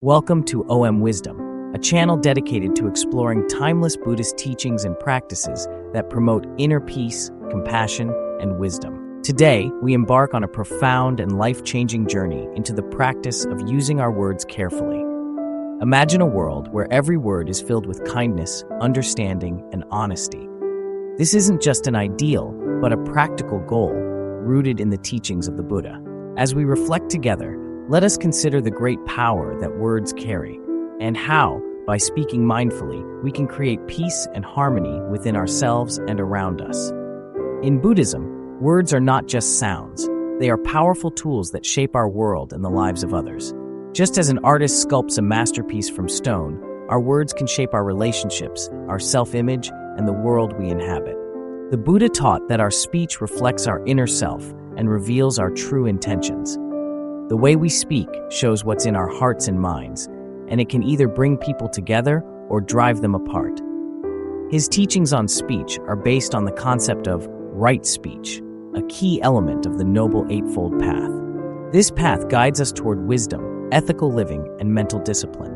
Welcome to OM Wisdom, a channel dedicated to exploring timeless Buddhist teachings and practices that promote inner peace, compassion, and wisdom. Today, we embark on a profound and life-changing journey into the practice of using our words carefully. Imagine a world where every word is filled with kindness, understanding, and honesty. This isn't just an ideal, but a practical goal rooted in the teachings of the Buddha. As we reflect together, let us consider the great power that words carry, and how, by speaking mindfully, we can create peace and harmony within ourselves and around us. In Buddhism, words are not just sounds. They are powerful tools that shape our world and the lives of others. Just as an artist sculpts a masterpiece from stone, our words can shape our relationships, our self-image, and the world we inhabit. The Buddha taught that our speech reflects our inner self and reveals our true intentions. The way we speak shows what's in our hearts and minds, and it can either bring people together or drive them apart. His teachings on speech are based on the concept of right speech, a key element of the Noble Eightfold Path. This path guides us toward wisdom, ethical living, and mental discipline.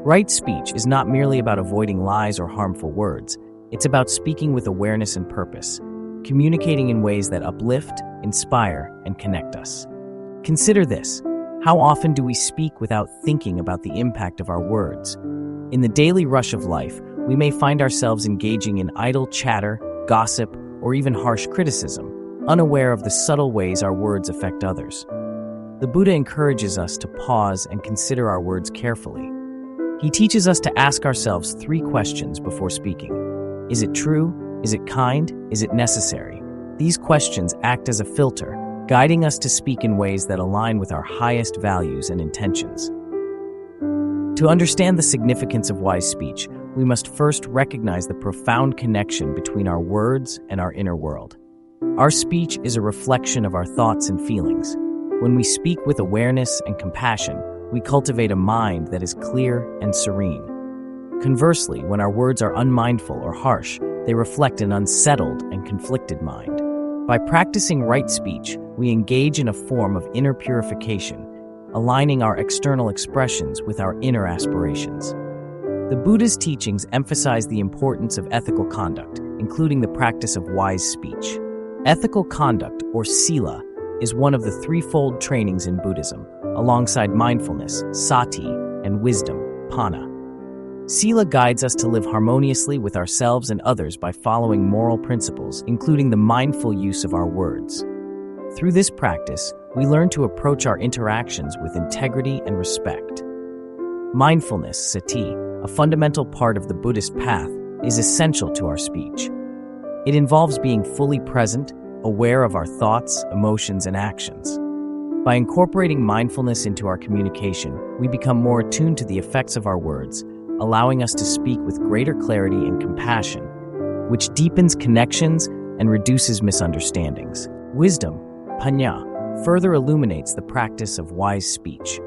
Right speech is not merely about avoiding lies or harmful words. It's about speaking with awareness and purpose, communicating in ways that uplift, inspire, and connect us. Consider this. How often do we speak without thinking about the impact of our words? In the daily rush of life, we may find ourselves engaging in idle chatter, gossip, or even harsh criticism, unaware of the subtle ways our words affect others. The Buddha encourages us to pause and consider our words carefully. He teaches us to ask ourselves 3 questions before speaking. Is it true? Is it kind? Is it necessary? These questions act as a filter, guiding us to speak in ways that align with our highest values and intentions. To understand the significance of wise speech, we must first recognize the profound connection between our words and our inner world. Our speech is a reflection of our thoughts and feelings. When we speak with awareness and compassion, we cultivate a mind that is clear and serene. Conversely, when our words are unmindful or harsh, they reflect an unsettled and conflicted mind. By practicing right speech, we engage in a form of inner purification, aligning our external expressions with our inner aspirations. The Buddha's teachings emphasize the importance of ethical conduct, including the practice of wise speech. Ethical conduct, or sila, is one of the threefold trainings in Buddhism, alongside mindfulness, sati, and wisdom, panna. Sila guides us to live harmoniously with ourselves and others by following moral principles, including the mindful use of our words. Through this practice, we learn to approach our interactions with integrity and respect. Mindfulness, sati, a fundamental part of the Buddhist path, is essential to our speech. It involves being fully present, aware of our thoughts, emotions, and actions. By incorporating mindfulness into our communication, we become more attuned to the effects of our words, allowing us to speak with greater clarity and compassion, which deepens connections and reduces misunderstandings. Wisdom, panya, further illuminates the practice of wise speech.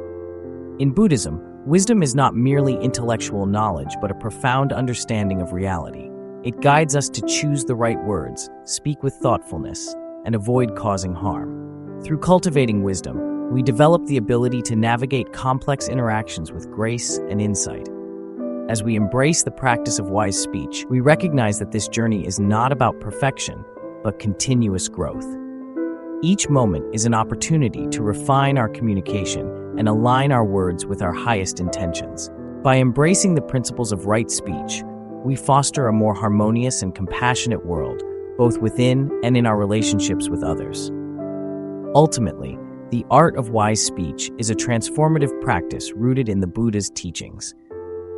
In Buddhism, wisdom is not merely intellectual knowledge, but a profound understanding of reality. It guides us to choose the right words, speak with thoughtfulness, and avoid causing harm. Through cultivating wisdom, we develop the ability to navigate complex interactions with grace and insight. As we embrace the practice of wise speech, we recognize that this journey is not about perfection, but continuous growth. Each moment is an opportunity to refine our communication and align our words with our highest intentions. By embracing the principles of right speech, we foster a more harmonious and compassionate world, both within and in our relationships with others. Ultimately, the art of wise speech is a transformative practice rooted in the Buddha's teachings.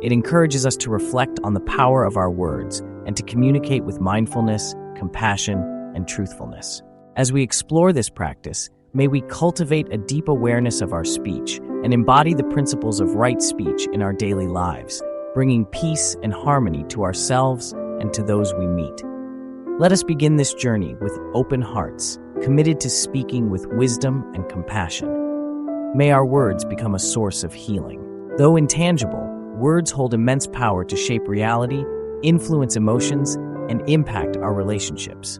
It encourages us to reflect on the power of our words and to communicate with mindfulness, compassion, and truthfulness. As we explore this practice, may we cultivate a deep awareness of our speech and embody the principles of right speech in our daily lives, bringing peace and harmony to ourselves and to those we meet. Let us begin this journey with open hearts, committed to speaking with wisdom and compassion. May our words become a source of healing. Though intangible, words hold immense power to shape reality, influence emotions, and impact our relationships.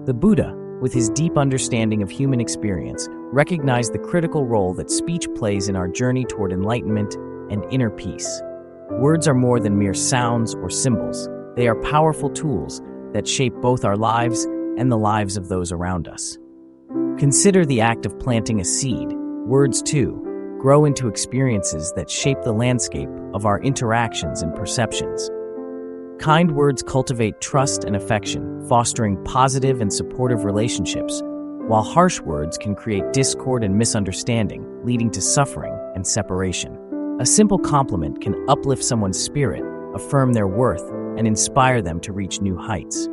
The Buddha, with his deep understanding of human experience, recognize the critical role that speech plays in our journey toward enlightenment and inner peace. Words are more than mere sounds or symbols. They are powerful tools that shape both our lives and the lives of those around us. Consider the act of planting a seed. Words, too, grow into experiences that shape the landscape of our interactions and perceptions. Kind words cultivate trust and affection, fostering positive and supportive relationships, while harsh words can create discord and misunderstanding, leading to suffering and separation. A simple compliment can uplift someone's spirit, affirm their worth, and inspire them to reach new heights.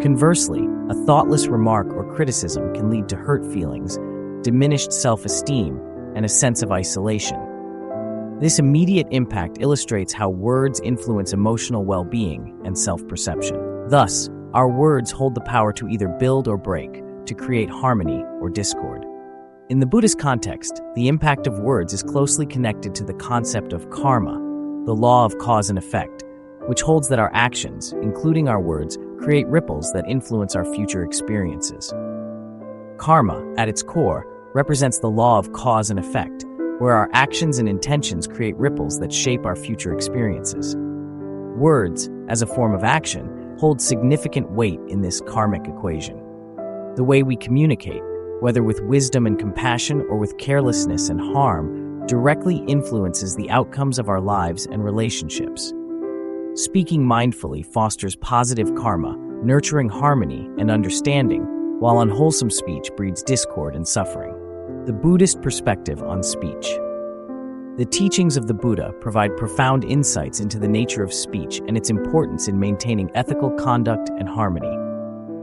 Conversely, a thoughtless remark or criticism can lead to hurt feelings, diminished self-esteem, and a sense of isolation. This immediate impact illustrates how words influence emotional well-being and self-perception. Thus, our words hold the power to either build or break, to create harmony or discord. In the Buddhist context, the impact of words is closely connected to the concept of karma, the law of cause and effect, which holds that our actions, including our words, create ripples that influence our future experiences. Karma, at its core, represents the law of cause and effect, where our actions and intentions create ripples that shape our future experiences. Words, as a form of action, hold significant weight in this karmic equation. The way we communicate, whether with wisdom and compassion or with carelessness and harm, directly influences the outcomes of our lives and relationships. Speaking mindfully fosters positive karma, nurturing harmony and understanding, while unwholesome speech breeds discord and suffering. The Buddhist perspective on speech. The teachings of the Buddha provide profound insights into the nature of speech and its importance in maintaining ethical conduct and harmony.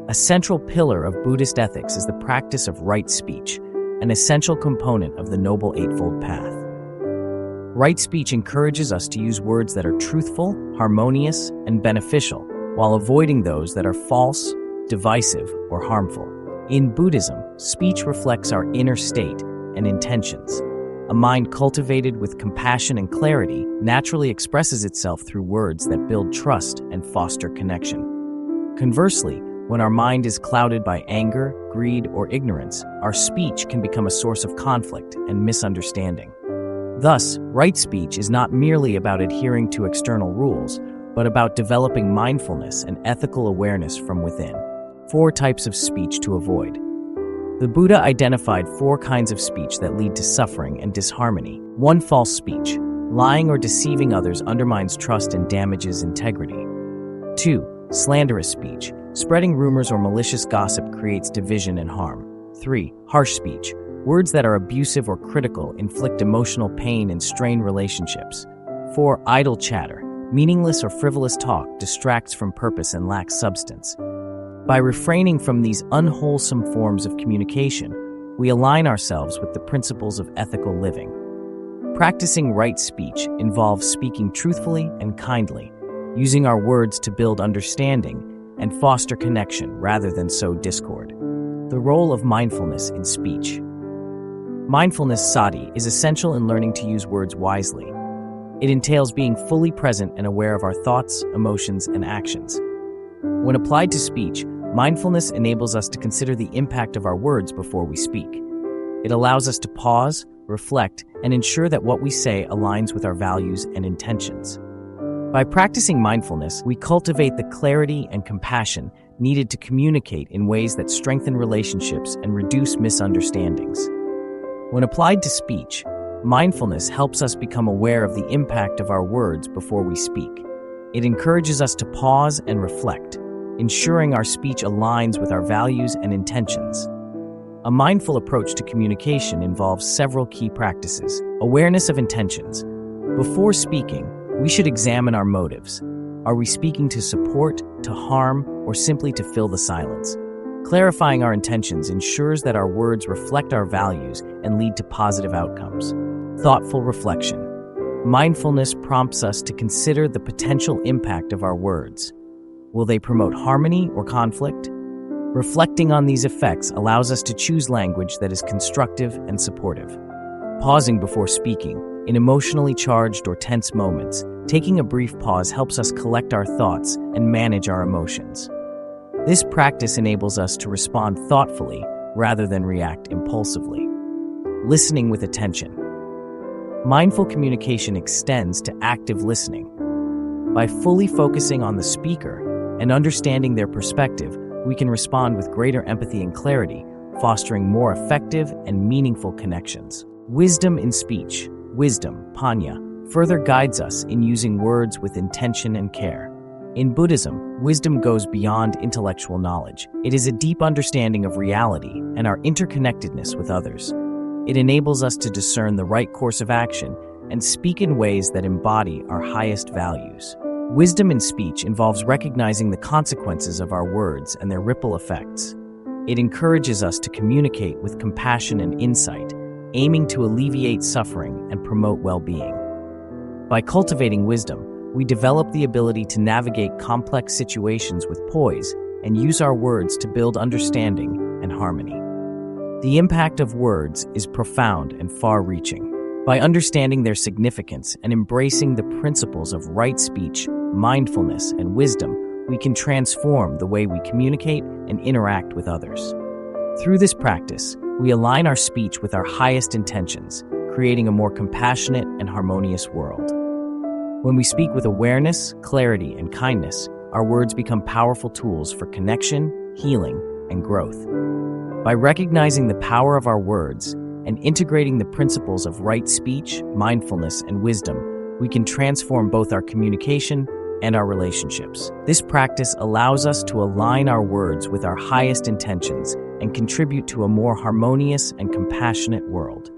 A central pillar of Buddhist ethics is the practice of right speech, an essential component of the Noble Eightfold Path. Right speech encourages us to use words that are truthful, harmonious, and beneficial, while avoiding those that are false, divisive, or harmful. In Buddhism, speech reflects our inner state and intentions. A mind cultivated with compassion and clarity naturally expresses itself through words that build trust and foster connection. Conversely, when our mind is clouded by anger, greed, or ignorance, our speech can become a source of conflict and misunderstanding. Thus, right speech is not merely about adhering to external rules, but about developing mindfulness and ethical awareness from within. 4 types of speech to avoid. The Buddha identified 4 kinds of speech that lead to suffering and disharmony. 1. False speech. Lying or deceiving others undermines trust and damages integrity. 2. Slanderous speech. Spreading rumors or malicious gossip creates division and harm. 3. Harsh speech. Words that are abusive or critical inflict emotional pain and strain relationships. 4. Idle chatter. Meaningless or frivolous talk distracts from purpose and lacks substance. By refraining from these unwholesome forms of communication, we align ourselves with the principles of ethical living. Practicing right speech involves speaking truthfully and kindly, using our words to build understanding and foster connection rather than sow discord. The role of mindfulness in speech. Mindfulness sati is essential in learning to use words wisely. It entails being fully present and aware of our thoughts, emotions, and actions. When applied to speech, mindfulness enables us to consider the impact of our words before we speak. It allows us to pause, reflect, and ensure that what we say aligns with our values and intentions. By practicing mindfulness, we cultivate the clarity and compassion needed to communicate in ways that strengthen relationships and reduce misunderstandings. When applied to speech, mindfulness helps us become aware of the impact of our words before we speak. It encourages us to pause and reflect, ensuring our speech aligns with our values and intentions. A mindful approach to communication involves several key practices. Awareness of intentions. Before speaking, we should examine our motives. Are we speaking to support, to harm, or simply to fill the silence? Clarifying our intentions ensures that our words reflect our values and lead to positive outcomes. Thoughtful reflection. Mindfulness prompts us to consider the potential impact of our words. Will they promote harmony or conflict? Reflecting on these effects allows us to choose language that is constructive and supportive. Pausing before speaking. In emotionally charged or tense moments, taking a brief pause helps us collect our thoughts and manage our emotions. This practice enables us to respond thoughtfully rather than react impulsively. listening with attention. Mindful communication extends to active listening. By fully focusing on the speaker and understanding their perspective, we can respond with greater empathy and clarity, fostering more effective and meaningful connections. Wisdom in speech, wisdom, panya, further guides us in using words with intention and care. In Buddhism, wisdom goes beyond intellectual knowledge. It is a deep understanding of reality and our interconnectedness with others. It enables us to discern the right course of action and speak in ways that embody our highest values. Wisdom in speech involves recognizing the consequences of our words and their ripple effects. It encourages us to communicate with compassion and insight, aiming to alleviate suffering and promote well-being. By cultivating wisdom, we develop the ability to navigate complex situations with poise and use our words to build understanding and harmony. The impact of words is profound and far-reaching. By understanding their significance and embracing the principles of right speech, mindfulness, and wisdom, we can transform the way we communicate and interact with others. Through this practice, we align our speech with our highest intentions, creating a more compassionate and harmonious world. When we speak with awareness, clarity, and kindness, our words become powerful tools for connection, healing, and growth. By recognizing the power of our words and integrating the principles of right speech, mindfulness, and wisdom, we can transform both our communication and our relationships. This practice allows us to align our words with our highest intentions and contribute to a more harmonious and compassionate world.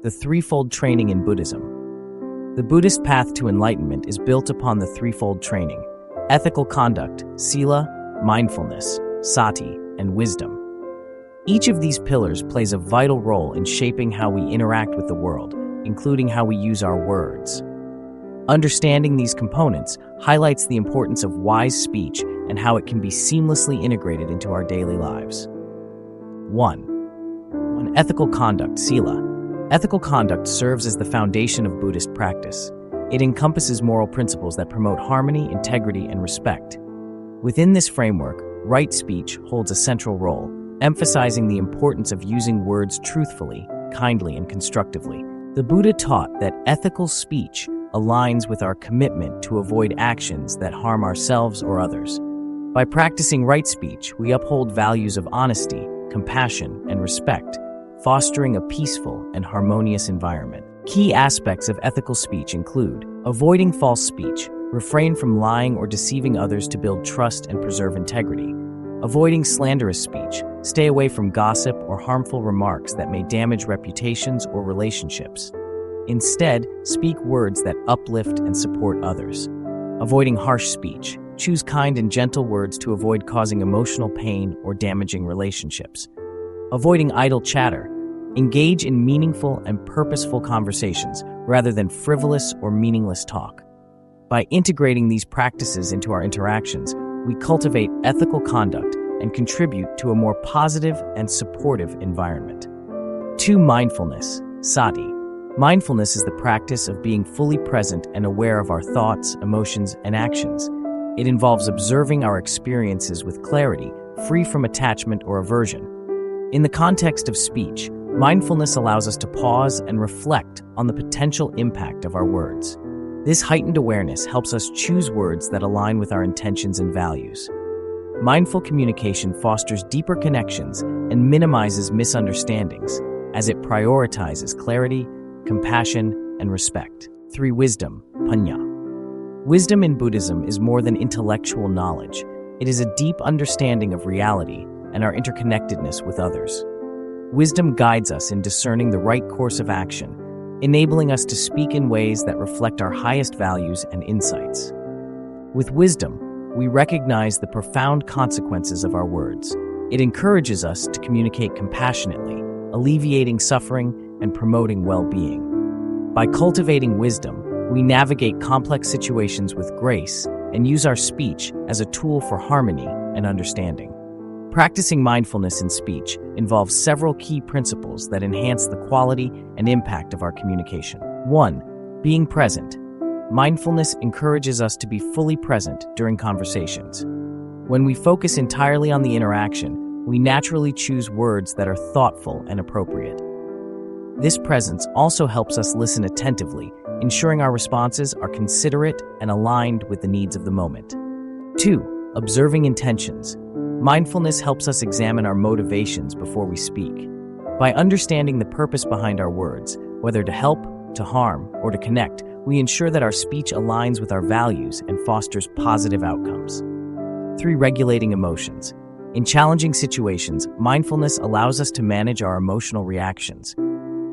The threefold training in Buddhism. The Buddhist path to enlightenment is built upon the threefold training: ethical conduct, sila, mindfulness, sati, and wisdom. Each of these pillars plays a vital role in shaping how we interact with the world, including how we use our words. Understanding these components highlights the importance of wise speech and how it can be seamlessly integrated into our daily lives. 1. Ethical conduct, sila. Ethical conduct serves as the foundation of Buddhist practice. It encompasses moral principles that promote harmony, integrity, and respect. Within this framework, right speech holds a central role, emphasizing the importance of using words truthfully, kindly, and constructively. The Buddha taught that ethical speech aligns with our commitment to avoid actions that harm ourselves or others. By practicing right speech, we uphold values of honesty, compassion, and respect, fostering a peaceful and harmonious environment. Key aspects of ethical speech include avoiding false speech, refrain from lying or deceiving others to build trust and preserve integrity. Avoiding slanderous speech, stay away from gossip or harmful remarks that may damage reputations or relationships. Instead, speak words that uplift and support others. Avoiding harsh speech, choose kind and gentle words to avoid causing emotional pain or damaging relationships. Avoiding idle chatter, engage in meaningful and purposeful conversations rather than frivolous or meaningless talk. By integrating these practices into our interactions, we cultivate ethical conduct and contribute to a more positive and supportive environment. 2. Mindfulness, sati. Mindfulness is the practice of being fully present and aware of our thoughts, emotions, and actions. It involves observing our experiences with clarity, free from attachment or aversion. In the context of speech, mindfulness allows us to pause and reflect on the potential impact of our words. This heightened awareness helps us choose words that align with our intentions and values. Mindful communication fosters deeper connections and minimizes misunderstandings, as it prioritizes clarity, compassion, and respect. 3. Wisdom, panya. Wisdom in Buddhism is more than intellectual knowledge. It is a deep understanding of reality and our interconnectedness with others. Wisdom guides us in discerning the right course of action, enabling us to speak in ways that reflect our highest values and insights. With wisdom, we recognize the profound consequences of our words. It encourages us to communicate compassionately, alleviating suffering and promoting well-being. By cultivating wisdom, we navigate complex situations with grace and use our speech as a tool for harmony and understanding. Practicing mindfulness in speech involves several key principles that enhance the quality and impact of our communication. 1. Being present. Mindfulness encourages us to be fully present during conversations. When we focus entirely on the interaction, we naturally choose words that are thoughtful and appropriate. This presence also helps us listen attentively, ensuring our responses are considerate and aligned with the needs of the moment. 2. Observing intentions. Mindfulness helps us examine our motivations before we speak. By understanding the purpose behind our words, whether to help, to harm, or to connect, we ensure that our speech aligns with our values and fosters positive outcomes. 3. Regulating emotions. In challenging situations, mindfulness allows us to manage our emotional reactions.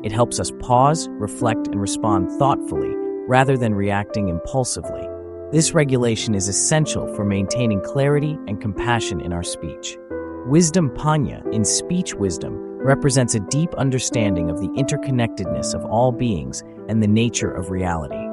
It helps us pause, reflect, and respond thoughtfully rather than reacting impulsively. This regulation is essential for maintaining clarity and compassion in our speech. Wisdom Panya, in speech wisdom, represents a deep understanding of the interconnectedness of all beings and the nature of reality.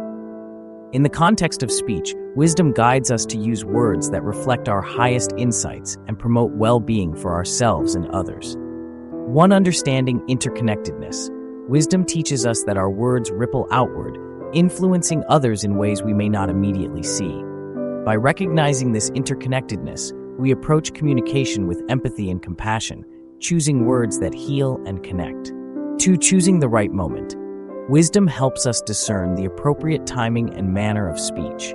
In the context of speech, wisdom guides us to use words that reflect our highest insights and promote well-being for ourselves and others. 1. Understanding interconnectedness. Wisdom teaches us that our words ripple outward, influencing others in ways we may not immediately see. By recognizing this interconnectedness, we approach communication with empathy and compassion, choosing words that heal and connect. 2. Choosing the right moment. Wisdom helps us discern the appropriate timing and manner of speech.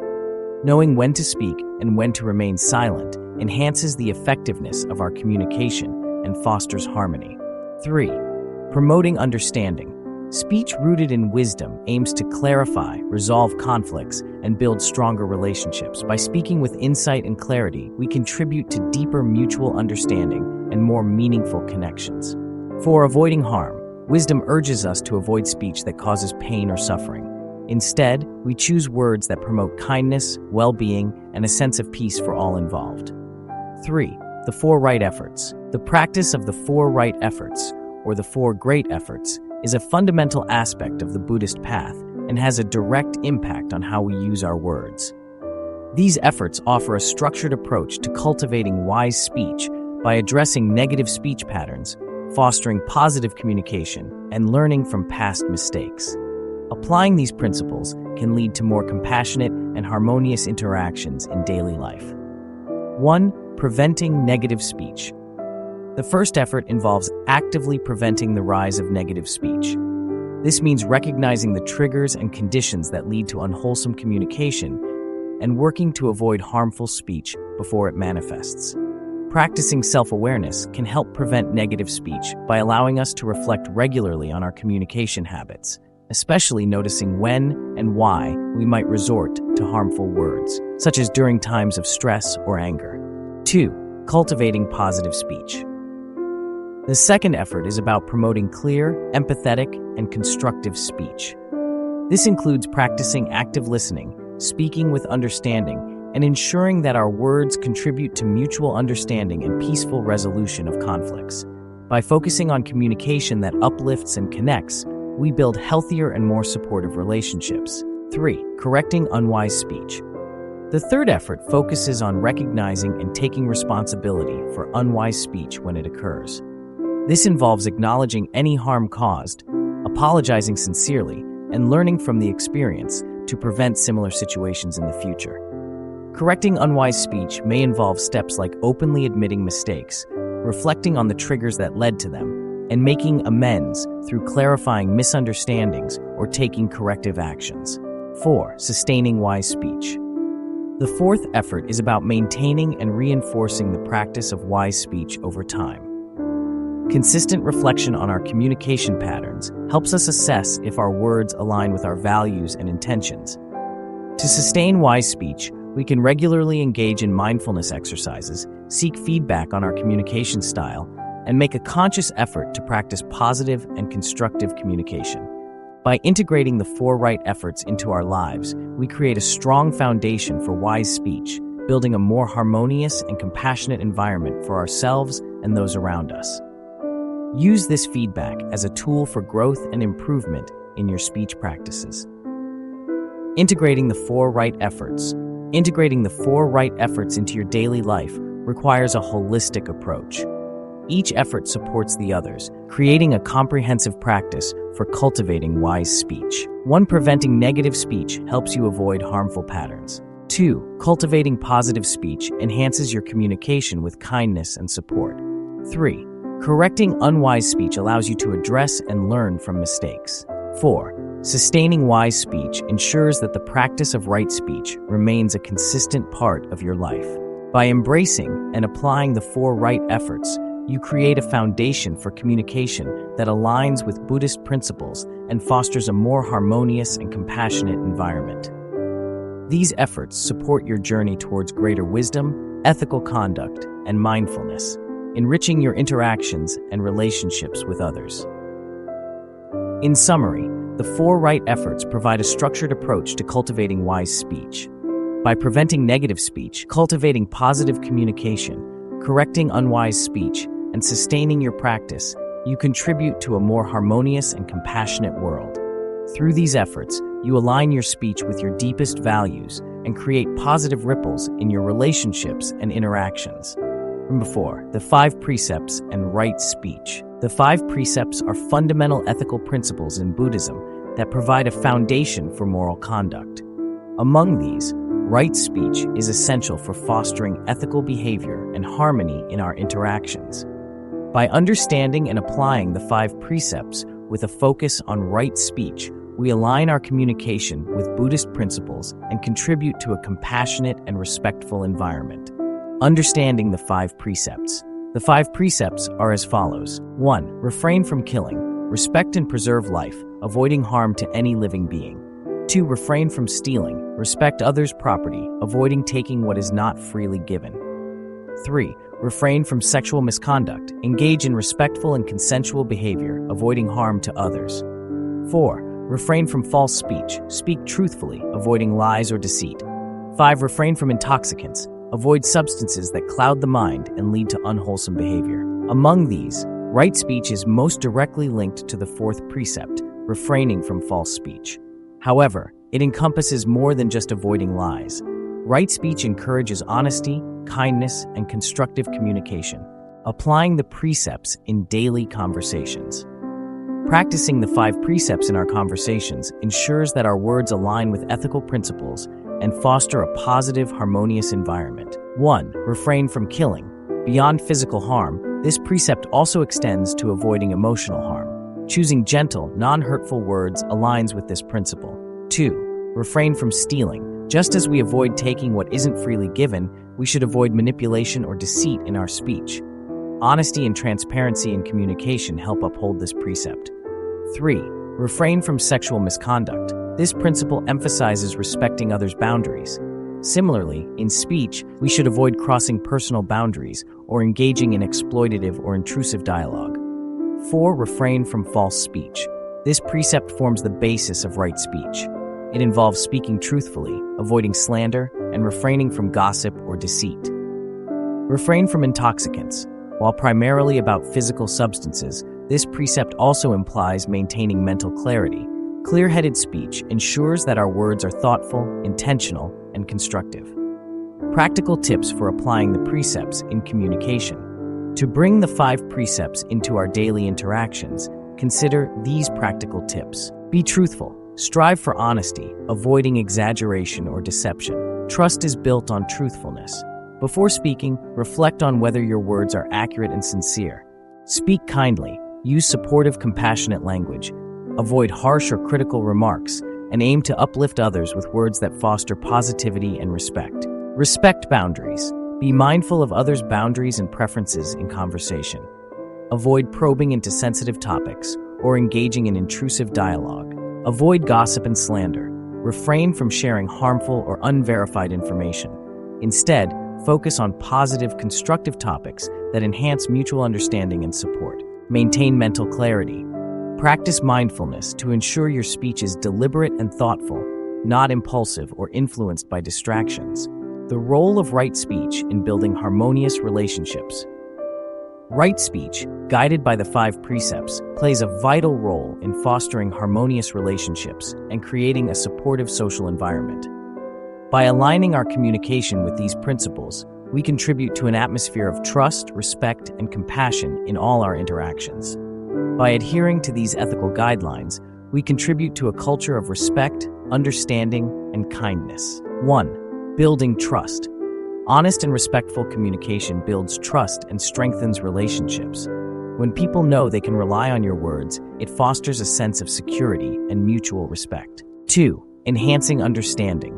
Knowing when to speak and when to remain silent enhances the effectiveness of our communication and fosters harmony. 3. Promoting understanding. Speech rooted in wisdom aims to clarify, resolve conflicts, and build stronger relationships. By speaking with insight and clarity, we contribute to deeper mutual understanding and more meaningful connections. 4. Avoiding harm. Wisdom urges us to avoid speech that causes pain or suffering. Instead, we choose words that promote kindness, well-being, and a sense of peace for all involved. 3. The 4 right efforts. The practice of the 4 right efforts, or the 4 great efforts, is a fundamental aspect of the Buddhist path and has a direct impact on how we use our words. These efforts offer a structured approach to cultivating wise speech by addressing negative speech patterns, fostering positive communication, and learning from past mistakes. Applying these principles can lead to more compassionate and harmonious interactions in daily life. 1. Preventing negative speech. The first effort involves actively preventing the rise of negative speech. This means recognizing the triggers and conditions that lead to unwholesome communication and working to avoid harmful speech before it manifests. Practicing self-awareness can help prevent negative speech by allowing us to reflect regularly on our communication habits, especially noticing when and why we might resort to harmful words, such as during times of stress or anger. 2. Cultivating positive speech. The second effort is about promoting clear, empathetic, and constructive speech. This includes practicing active listening, speaking with understanding, and ensuring that our words contribute to mutual understanding and peaceful resolution of conflicts. By focusing on communication that uplifts and connects, we build healthier and more supportive relationships. 3. Correcting unwise speech. The third effort focuses on recognizing and taking responsibility for unwise speech when it occurs. This involves acknowledging any harm caused, apologizing sincerely, and learning from the experience to prevent similar situations in the future. Correcting unwise speech may involve steps like openly admitting mistakes, reflecting on the triggers that led to them, and making amends through clarifying misunderstandings or taking corrective actions. 4. Sustaining wise speech. The fourth effort is about maintaining and reinforcing the practice of wise speech over time. Consistent reflection on our communication patterns helps us assess if our words align with our values and intentions. To sustain wise speech, we can regularly engage in mindfulness exercises, seek feedback on our communication style, and make a conscious effort to practice positive and constructive communication. By integrating the 4 right efforts into our lives, we create a strong foundation for wise speech, building a more harmonious and compassionate environment for ourselves and those around us. Use this feedback as a tool for growth and improvement in your speech practices. Integrating the 4 right efforts. Integrating the 4 right efforts into your daily life requires a holistic approach. Each effort supports the others, creating a comprehensive practice for cultivating wise speech. 1. Preventing negative speech helps you avoid harmful patterns. 2. Cultivating positive speech enhances your communication with kindness and support. 3. Correcting unwise speech allows you to address and learn from mistakes. 4. Sustaining wise speech ensures that the practice of right speech remains a consistent part of your life. By embracing and applying the 4 right efforts, you create a foundation for communication that aligns with Buddhist principles and fosters a more harmonious and compassionate environment. These efforts support your journey towards greater wisdom, ethical conduct, and mindfulness, enriching your interactions and relationships with others. In summary, the 4 right efforts provide a structured approach to cultivating wise speech. By preventing negative speech, cultivating positive communication, correcting unwise speech, and sustaining your practice, you contribute to a more harmonious and compassionate world. Through these efforts, you align your speech with your deepest values and create positive ripples in your relationships and interactions. Number 4, the 5 precepts and right speech. The 5 precepts are fundamental ethical principles in Buddhism that provide a foundation for moral conduct. Among these, right speech is essential for fostering ethical behavior and harmony in our interactions. By understanding and applying the 5 precepts with a focus on right speech, we align our communication with Buddhist principles and contribute to a compassionate and respectful environment. Understanding the 5 precepts. The 5 precepts are as follows. 1. Refrain from killing. Respect and preserve life, avoiding harm to any living being. 2. Refrain from stealing. Respect others' property, avoiding taking what is not freely given. 3. Refrain from sexual misconduct. Engage in respectful and consensual behavior, avoiding harm to others. 4. Refrain from false speech. Speak truthfully, avoiding lies or deceit. 5. Refrain from intoxicants. Avoid substances that cloud the mind and lead to unwholesome behavior. Among these, right speech is most directly linked to the 4th precept, refraining from false speech. However, it encompasses more than just avoiding lies. Right speech encourages honesty, kindness, and constructive communication, applying the precepts in daily conversations. Practicing the 5 precepts in our conversations ensures that our words align with ethical principles and foster a positive, harmonious environment. 1. Refrain from killing. Beyond physical harm, this precept also extends to avoiding emotional harm. Choosing gentle, non-hurtful words aligns with this principle. 2. Refrain from stealing. Just as we avoid taking what isn't freely given, we should avoid manipulation or deceit in our speech. Honesty and transparency in communication help uphold this precept. 3. Refrain from sexual misconduct. This principle emphasizes respecting others' boundaries. Similarly, in speech, we should avoid crossing personal boundaries or engaging in exploitative or intrusive dialogue. 4. Refrain from false speech. This precept forms the basis of right speech. It involves speaking truthfully, avoiding slander, and refraining from gossip or deceit. Refrain from intoxicants. While primarily about physical substances, this precept also implies maintaining mental clarity. Clear-headed speech ensures that our words are thoughtful, intentional, and constructive. Practical tips for applying the precepts in communication. To bring the 5 precepts into our daily interactions, consider these practical tips. Be truthful. Strive for honesty, avoiding exaggeration or deception. Trust is built on truthfulness. Before speaking, reflect on whether your words are accurate and sincere. Speak kindly. Use supportive, compassionate language. Avoid harsh or critical remarks, and aim to uplift others with words that foster positivity and respect. Respect boundaries. Be mindful of others' boundaries and preferences in conversation. Avoid probing into sensitive topics or engaging in intrusive dialogue. Avoid gossip and slander. Refrain from sharing harmful or unverified information. Instead, focus on positive, constructive topics that enhance mutual understanding and support. Maintain mental clarity. Practice mindfulness to ensure your speech is deliberate and thoughtful, not impulsive or influenced by distractions. The role of right speech in building harmonious relationships. Right speech, guided by the 5 precepts, plays a vital role in fostering harmonious relationships and creating a supportive social environment. By aligning our communication with these principles, we contribute to an atmosphere of trust, respect, and compassion in all our interactions. By adhering to these ethical guidelines, we contribute to a culture of respect, understanding, and kindness. 1. Building trust. Honest and respectful communication builds trust and strengthens relationships. When people know they can rely on your words, it fosters a sense of security and mutual respect. 2. Enhancing understanding.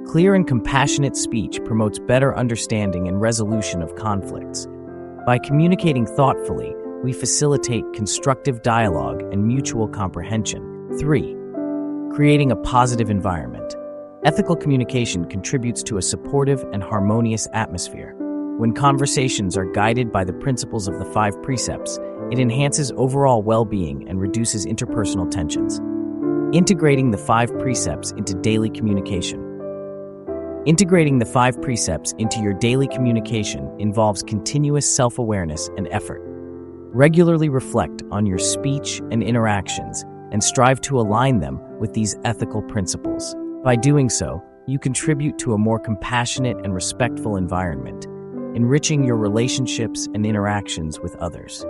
Clear and compassionate speech promotes better understanding and resolution of conflicts. By communicating thoughtfully, we facilitate constructive dialogue and mutual comprehension. 3. Creating a positive environment. Ethical communication contributes to a supportive and harmonious atmosphere. When conversations are guided by the principles of the 5 precepts, it enhances overall well-being and reduces interpersonal tensions. Integrating the 5 precepts into daily communication. Integrating the 5 precepts into your daily communication involves continuous self-awareness and effort. Regularly reflect on your speech and interactions and strive to align them with these ethical principles. By doing so, you contribute to a more compassionate and respectful environment, enriching your relationships and interactions with others.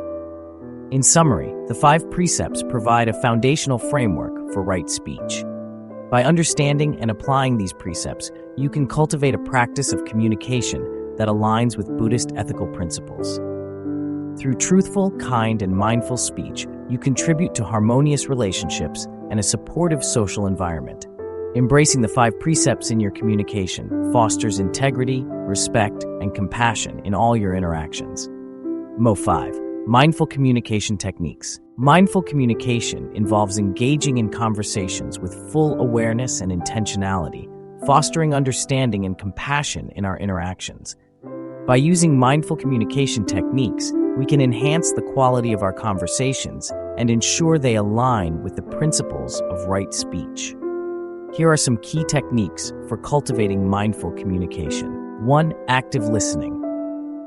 In summary, the 5 precepts provide a foundational framework for right speech. By understanding and applying these precepts, you can cultivate a practice of communication that aligns with Buddhist ethical principles. Through truthful, kind, and mindful speech, you contribute to harmonious relationships and a supportive social environment. Embracing the 5 precepts in your communication fosters integrity, respect, and compassion in all your interactions. Mo 5. Mindful communication techniques. Mindful communication involves engaging in conversations with full awareness and intentionality, fostering understanding and compassion in our interactions. By using mindful communication techniques, we can enhance the quality of our conversations and ensure they align with the principles of right speech. Here are some key techniques for cultivating mindful communication. 1. Active listening.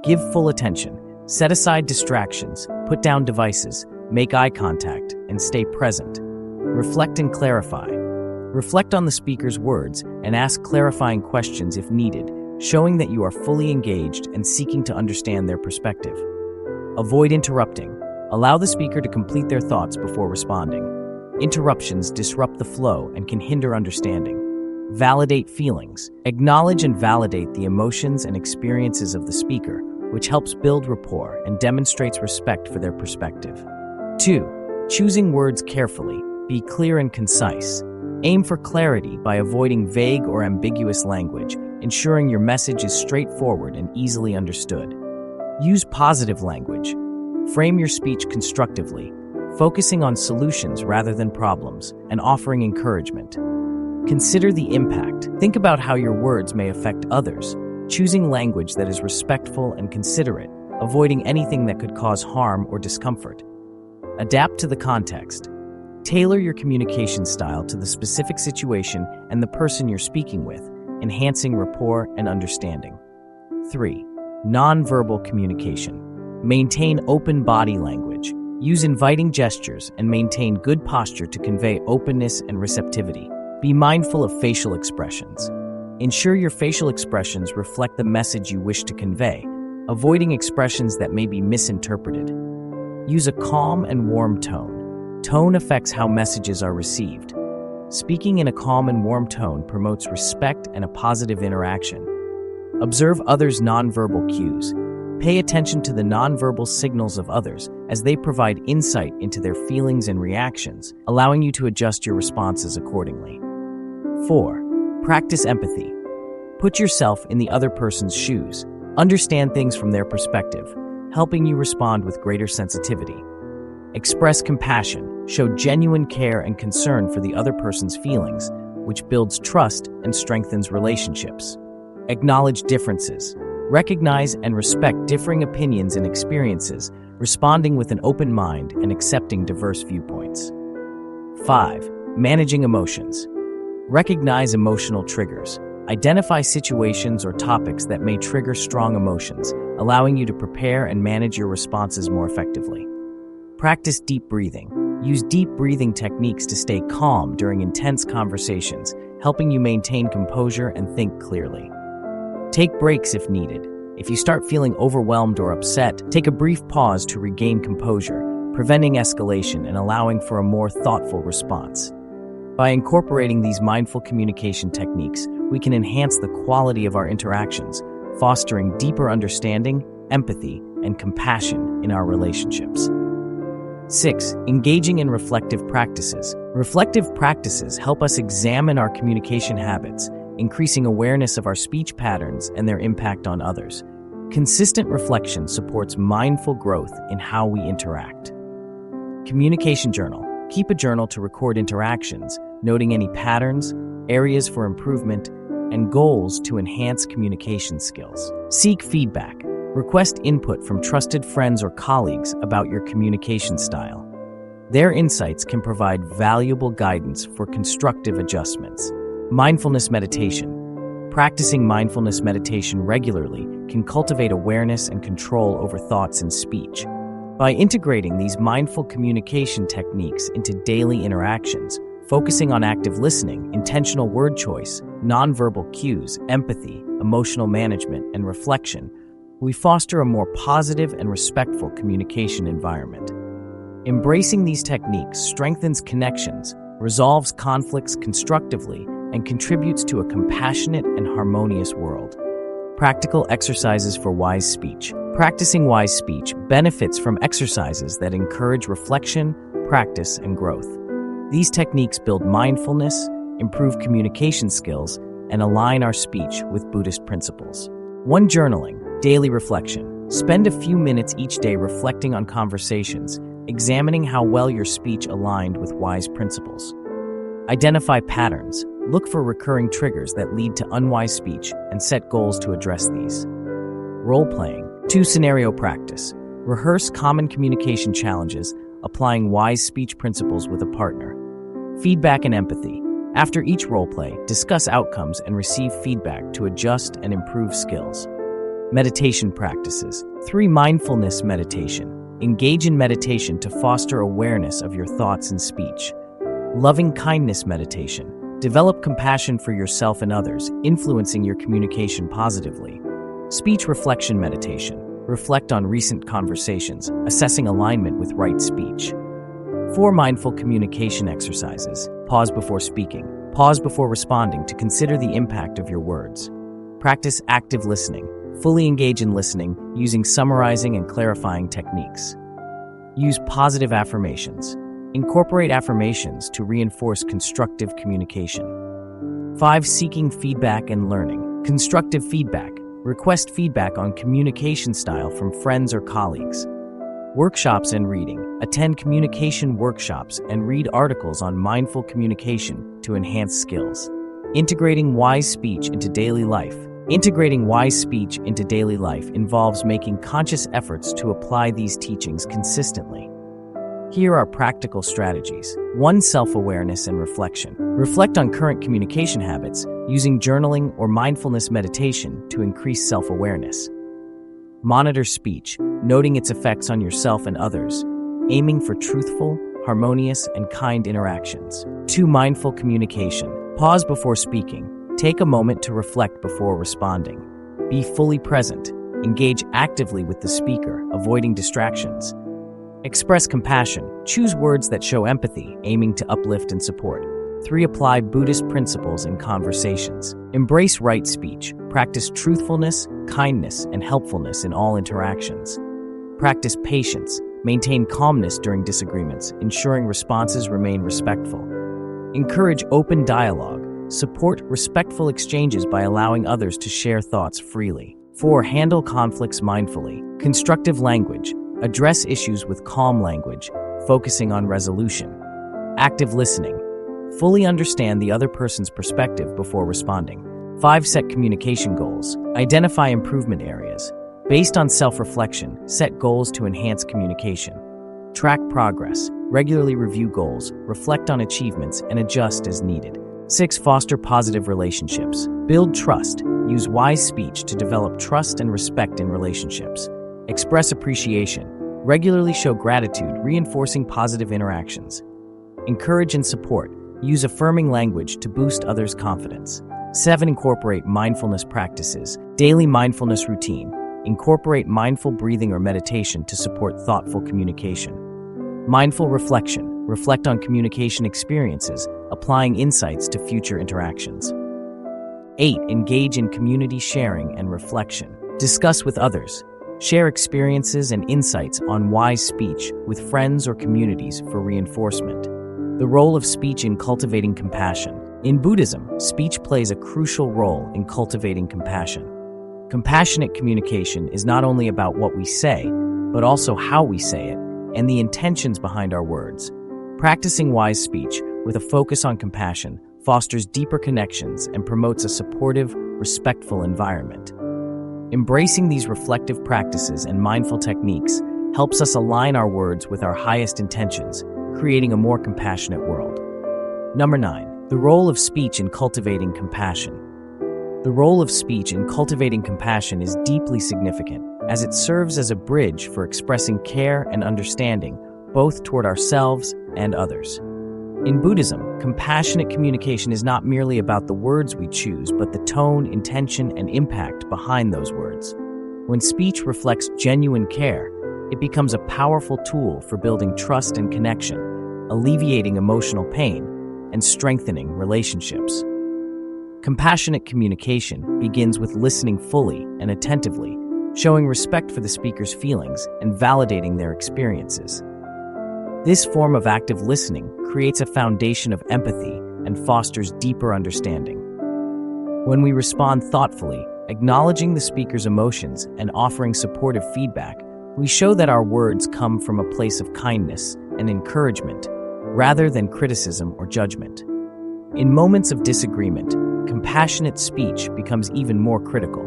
Give full attention. Set aside distractions, put down devices, make eye contact, and stay present. Reflect and clarify. Reflect on the speaker's words and ask clarifying questions if needed, showing that you are fully engaged and seeking to understand their perspective. Avoid interrupting. Allow the speaker to complete their thoughts before responding. Interruptions disrupt the flow and can hinder understanding. Validate feelings. Acknowledge and validate the emotions and experiences of the speaker, which helps build rapport and demonstrates respect for their perspective. 2. Choosing words carefully. Be clear and concise. Aim for clarity by avoiding vague or ambiguous language, ensuring your message is straightforward and easily understood. Use positive language. Frame your speech constructively, focusing on solutions rather than problems, and offering encouragement. Consider the impact. Think about how your words may affect others, choosing language that is respectful and considerate, avoiding anything that could cause harm or discomfort. Adapt to the context. Tailor your communication style to the specific situation and the person you're speaking with, enhancing rapport and understanding. 3. Nonverbal communication. Maintain open body language. Use inviting gestures and maintain good posture to convey openness and receptivity. Be mindful of facial expressions. Ensure your facial expressions reflect the message you wish to convey, avoiding expressions that may be misinterpreted. Use a calm and warm tone. Tone affects how messages are received. Speaking in a calm and warm tone promotes respect and a positive interaction. Observe others' nonverbal cues. Pay attention to the nonverbal signals of others as they provide insight into their feelings and reactions, allowing you to adjust your responses accordingly. 4. Practice empathy. Put yourself in the other person's shoes. Understand things from their perspective, helping you respond with greater sensitivity. Express compassion. Show genuine care and concern for the other person's feelings, which builds trust and strengthens relationships. Acknowledge differences. Recognize and respect differing opinions and experiences, responding with an open mind and accepting diverse viewpoints. 5. Managing emotions. Recognize emotional triggers. Identify situations or topics that may trigger strong emotions, allowing you to prepare and manage your responses more effectively. Practice deep breathing. Use deep breathing techniques to stay calm during intense conversations, helping you maintain composure and think clearly. Take breaks if needed. If you start feeling overwhelmed or upset, take a brief pause to regain composure, preventing escalation and allowing for a more thoughtful response. By incorporating these mindful communication techniques, we can enhance the quality of our interactions, fostering deeper understanding, empathy, and compassion in our relationships. 6. Engaging in reflective practices. Reflective practices help us examine our communication habits, increasing awareness of our speech patterns and their impact on others. Consistent reflection supports mindful growth in how we interact. Communication journal. Keep a journal to record interactions, noting any patterns, areas for improvement, and goals to enhance communication skills. Seek feedback. Request input from trusted friends or colleagues about your communication style. Their insights can provide valuable guidance for constructive adjustments. Mindfulness meditation. Practicing mindfulness meditation regularly can cultivate awareness and control over thoughts and speech. By integrating these mindful communication techniques into daily interactions, focusing on active listening, intentional word choice, nonverbal cues, empathy, emotional management, and reflection, we foster a more positive and respectful communication environment. Embracing these techniques strengthens connections, resolves conflicts constructively, and contributes to a compassionate and harmonious world. Practical exercises for wise speech. Practicing wise speech benefits from exercises that encourage reflection, practice, and growth. These techniques build mindfulness, improve communication skills, and align our speech with Buddhist principles. 1. Journaling. Daily reflection. Spend a few minutes each day reflecting on conversations, examining how well your speech aligned with wise principles. Identify patterns. Look for recurring triggers that lead to unwise speech and set goals to address these. Role-playing. 2. Scenario practice. Rehearse common communication challenges, applying wise speech principles with a partner. Feedback and empathy. After each role-play, discuss outcomes and receive feedback to adjust and improve skills. Meditation practices. 3. Mindfulness meditation. Engage in meditation to foster awareness of your thoughts and speech. Loving kindness meditation. Develop compassion for yourself and others, influencing your communication positively. Speech reflection meditation. Reflect on recent conversations, assessing alignment with right speech. 4. Mindful communication exercises. Pause before speaking. Pause before responding to consider the impact of your words. Practice active listening. Fully engage in listening, using summarizing and clarifying techniques. Use positive affirmations. Incorporate affirmations to reinforce constructive communication. 5. Seeking feedback and learning. Constructive feedback. Request feedback on communication style from friends or colleagues. Workshops and reading. Attend communication workshops and read articles on mindful communication to enhance skills. Integrating wise speech into daily life. Integrating wise speech into daily life involves making conscious efforts to apply these teachings consistently. Here are practical strategies. 1. Self-awareness and reflection. Reflect on current communication habits using journaling or mindfulness meditation to increase self-awareness. Monitor speech, noting its effects on yourself and others, aiming for truthful, harmonious, and kind interactions. 2. Mindful communication. Pause before speaking. Take a moment to reflect before responding. Be fully present. Engage actively with the speaker, avoiding distractions. Express compassion. Choose words that show empathy, aiming to uplift and support. 3. Apply Buddhist principles in conversations. Embrace right speech. Practice truthfulness, kindness, and helpfulness in all interactions. Practice patience. Maintain calmness during disagreements, ensuring responses remain respectful. Encourage open dialogue. Support respectful exchanges by allowing others to share thoughts freely. 4. Handle conflicts mindfully. Constructive language. Address issues with calm language, focusing on resolution. Active listening. Fully understand the other person's perspective before responding. 5. Set communication goals. Identify improvement areas. Based on self-reflection, set goals to enhance communication. Track progress. Regularly review goals, reflect on achievements, and adjust as needed. 6. Foster positive relationships. Build trust. Use wise speech to develop trust and respect in relationships. Express appreciation. Regularly show gratitude, reinforcing positive interactions. Encourage and support. Use affirming language to boost others' confidence. 7. Incorporate mindfulness practices. Daily mindfulness routine. Incorporate mindful breathing or meditation to support thoughtful communication. Mindful reflection. Reflect on communication experiences, applying insights to future interactions. 8. Engage in community sharing and reflection. Discuss with others. Share experiences and insights on wise speech with friends or communities for reinforcement. The role of speech in cultivating compassion. In Buddhism, speech plays a crucial role in cultivating compassion. Compassionate communication is not only about what we say, but also how we say it and the intentions behind our words. Practicing wise speech with a focus on compassion fosters deeper connections and promotes a supportive, respectful environment. Embracing these reflective practices and mindful techniques helps us align our words with our highest intentions, creating a more compassionate world. Number 9. The role of speech in cultivating compassion. The role of speech in cultivating compassion is deeply significant, as it serves as a bridge for expressing care and understanding, both toward ourselves and others. In Buddhism, compassionate communication is not merely about the words we choose, but the tone, intention, and impact behind those words. When speech reflects genuine care, it becomes a powerful tool for building trust and connection, alleviating emotional pain, and strengthening relationships. Compassionate communication begins with listening fully and attentively, showing respect for the speaker's feelings and validating their experiences. This form of active listening creates a foundation of empathy and fosters deeper understanding. When we respond thoughtfully, acknowledging the speaker's emotions and offering supportive feedback, we show that our words come from a place of kindness and encouragement, rather than criticism or judgment. In moments of disagreement, compassionate speech becomes even more critical.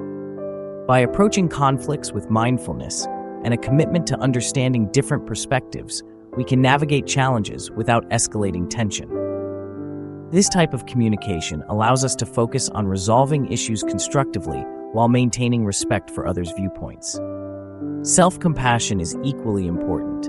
By approaching conflicts with mindfulness and a commitment to understanding different perspectives, we can navigate challenges without escalating tension. This type of communication allows us to focus on resolving issues constructively while maintaining respect for others' viewpoints. Self-compassion is equally important.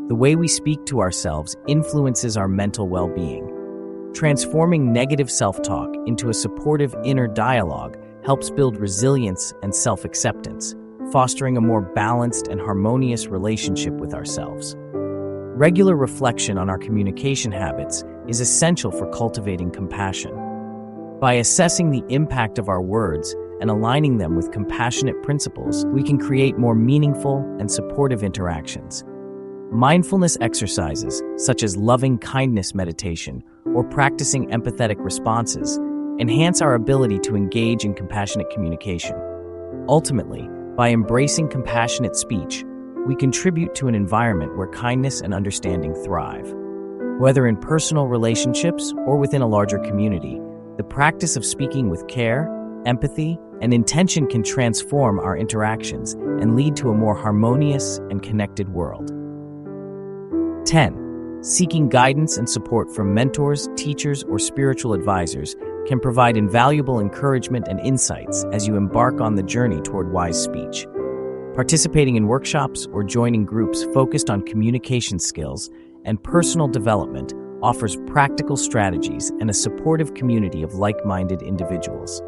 The way we speak to ourselves influences our mental well-being. Transforming negative self-talk into a supportive inner dialogue helps build resilience and self-acceptance, fostering a more balanced and harmonious relationship with ourselves. Regular reflection on our communication habits is essential for cultivating compassion. By assessing the impact of our words and aligning them with compassionate principles, we can create more meaningful and supportive interactions. Mindfulness exercises, such as loving kindness meditation or practicing empathetic responses, enhance our ability to engage in compassionate communication. Ultimately, by embracing compassionate speech, we contribute to an environment where kindness and understanding thrive. Whether in personal relationships or within a larger community, the practice of speaking with care, empathy, and intention can transform our interactions and lead to a more harmonious and connected world. 10. Seeking guidance and support from mentors, teachers, or spiritual advisors can provide invaluable encouragement and insights as you embark on the journey toward wise speech. Participating in workshops or joining groups focused on communication skills and personal development offers practical strategies and a supportive community of like-minded individuals.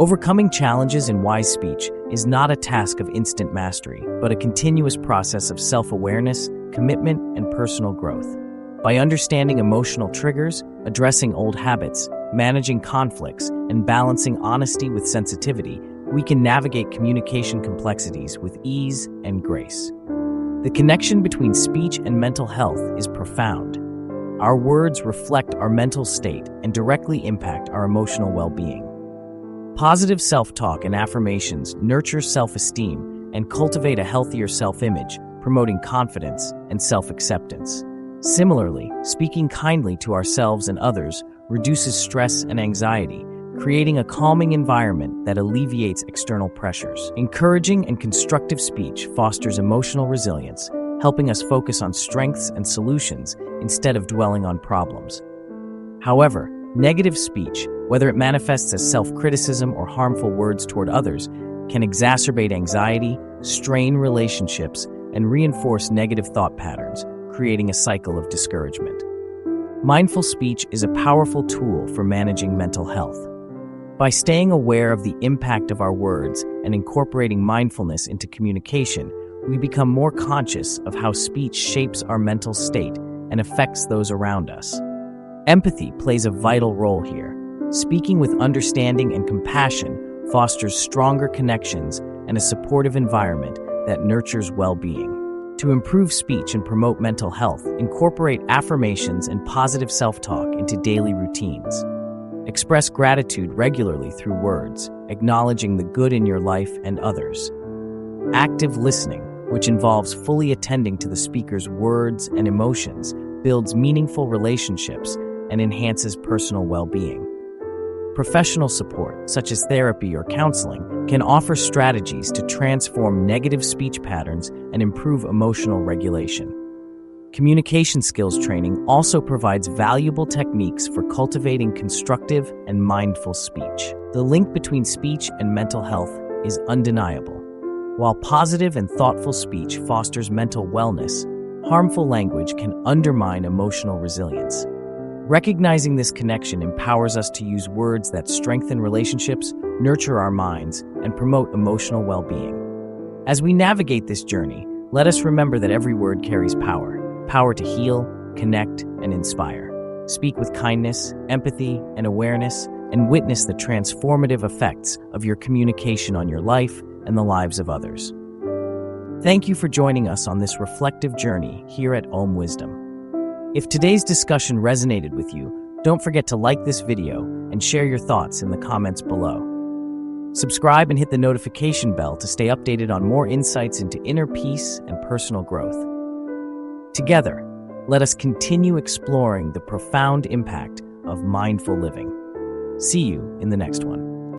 Overcoming challenges in wise speech is not a task of instant mastery, but a continuous process of self-awareness, commitment, and personal growth. By understanding emotional triggers, addressing old habits, managing conflicts, and balancing honesty with sensitivity, we can navigate communication complexities with ease and grace. The connection between speech and mental health is profound. Our words reflect our mental state and directly impact our emotional well-being. Positive self-talk and affirmations nurture self-esteem and cultivate a healthier self-image, promoting confidence and self-acceptance. Similarly, speaking kindly to ourselves and others reduces stress and anxiety, creating a calming environment that alleviates external pressures. Encouraging and constructive speech fosters emotional resilience, helping us focus on strengths and solutions instead of dwelling on problems. However, negative speech, whether it manifests as self-criticism or harmful words toward others, can exacerbate anxiety, strain relationships, and reinforce negative thought patterns, creating a cycle of discouragement. Mindful speech is a powerful tool for managing mental health. By staying aware of the impact of our words and incorporating mindfulness into communication, we become more conscious of how speech shapes our mental state and affects those around us. Empathy plays a vital role here. Speaking with understanding and compassion fosters stronger connections and a supportive environment that nurtures well-being. To improve speech and promote mental health, incorporate affirmations and positive self-talk into daily routines. Express gratitude regularly through words, acknowledging the good in your life and others. Active listening, which involves fully attending to the speaker's words and emotions, builds meaningful relationships and enhances personal well-being. Professional support, such as therapy or counseling, can offer strategies to transform negative speech patterns and improve emotional regulation. Communication skills training also provides valuable techniques for cultivating constructive and mindful speech. The link between speech and mental health is undeniable. While positive and thoughtful speech fosters mental wellness, harmful language can undermine emotional resilience. Recognizing this connection empowers us to use words that strengthen relationships, nurture our minds, and promote emotional well-being. As we navigate this journey, let us remember that every word carries power to heal, connect, and inspire. Speak with kindness, empathy, and awareness, and witness the transformative effects of your communication on your life and the lives of others. Thank you for joining us on this reflective journey here at Om Wisdom. If today's discussion resonated with you, don't forget to like this video and share your thoughts in the comments below. Subscribe and hit the notification bell to stay updated on more insights into inner peace and personal growth. Together, let us continue exploring the profound impact of mindful living. See you in the next one.